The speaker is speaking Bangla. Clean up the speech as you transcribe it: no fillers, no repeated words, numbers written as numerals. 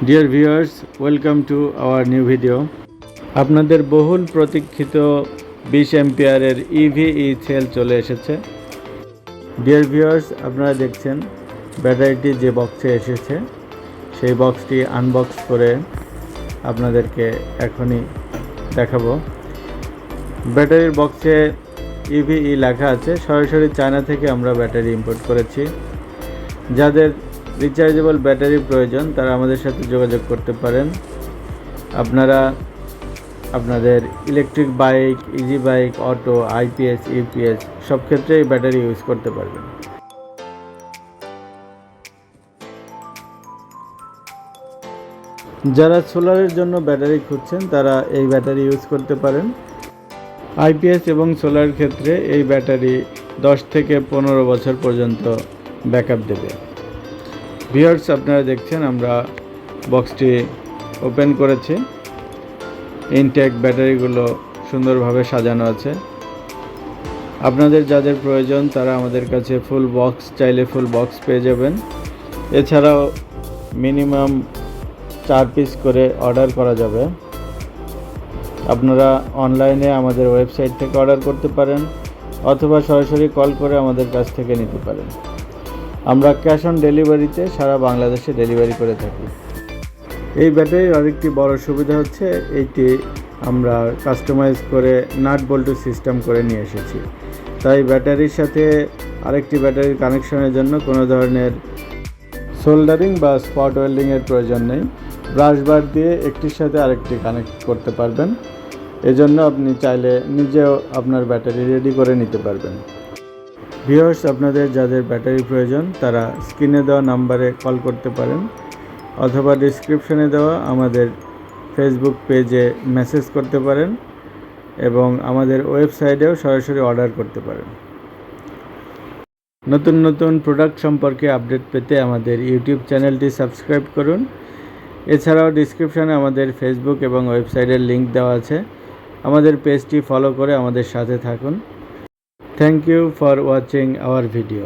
Dear viewers, welcome to our new video. আপনাদের বহুল প্রতীক্ষিত 20 অ্যাম্পিয়ারের ইভিই সেল চলে এসেছে। ডিয়ার ভিউয়ার্স, আপনারা দেখছেন ব্যাটারিটি যে বক্সে এসেছে সেই বক্সটি আনবক্স করে আপনাদেরকে এখনই দেখাবো। ব্যাটারির বক্সে ইভিই লেখা আছে। সরাসরি চায়না থেকে আমরা ব্যাটারি ইম্পোর্ট করেছি। যাদের রিচার্জেবল ব্যাটারি প্রয়োজন তারা আমাদের সাথে যোগাযোগ করতে পারেন। আপনারা আপনাদের electric bike, easy bike, auto, IPS, UPS সব ক্ষেত্রেই ব্যাটারি ইউজ করতে পারবেন। যারা সোলারের জন্য ব্যাটারি খুঁজছেন তারা এই ব্যাটারি ইউজ করতে পারেন। আইপিএস এবং সোলার ক্ষেত্রে এই ব্যাটারি 10 থেকে 15 বছর পর্যন্ত ব্যাকআপ দেবে। ভিউয়ার্স, আপনারা দেখছেন আমরা বক্সটি ওপেন করেছি। ইনটেক ব্যাটারিগুলো সুন্দরভাবে সাজানো আছে। আপনাদের যাদের প্রয়োজন তারা আমাদের কাছে ফুল বক্স চাইলে ফুল বক্স পেয়ে যাবেন। এছাড়াও মিনিমাম 4 পিস করে অর্ডার করা যাবে। আপনারা অনলাইনে আমাদের ওয়েবসাইট থেকে অর্ডার করতে পারেন অথবা সরাসরি কল করে আমাদের কাছ থেকে নিতে পারেন। আমরা ক্যাশ অন ডেলিভারিতে সারা বাংলাদেশে ডেলিভারি করে থাকি। এই ব্যাটারির আরেকটি বড় সুবিধা হচ্ছে এইটি আমরা কাস্টমাইজ করে নাট বল্টু সিস্টেম করে নিয়ে এসেছি। তাই ব্যাটারির সাথে আরেকটি ব্যাটারির কানেকশনের জন্য কোনো ধরনের সোল্ডারিং বা স্পট ওয়েল্ডিংয়ের প্রয়োজন নেই। ব্রাশ বার দিয়ে একটির সাথে আরেকটি কানেক্ট করতে পারবেন। এজন্য আপনি চাইলে নিজেও আপনার ব্যাটারি রেডি করে নিতে পারবেন। ভিউয়ার্স, আপনাদের যাদের ব্যাটারি প্রয়োজন তারা স্ক্রিনে দেওয়া নাম্বারে কল করতে পারেন অথবা ডেসক্রিপশনে দেওয়া আমাদের ফেসবুক পেজে মেসেজ করতে পারেন এবং আমাদের ওয়েবসাইটেও সরাসরি অর্ডার করতে পারেন। নতুন নতুন প্রোডাক্ট সম্পর্কে আপডেট পেতে আমাদের ইউটিউব চ্যানেলটি সাবস্ক্রাইব করুন। এছাড়াও ডেসক্রিপশনে আমাদের ফেসবুক এবং ওয়েবসাইটের লিংক দেওয়া আছে। আমাদের পেজটি ফলো করে আমাদের সাথে থাকুন। Thank you for watching our video.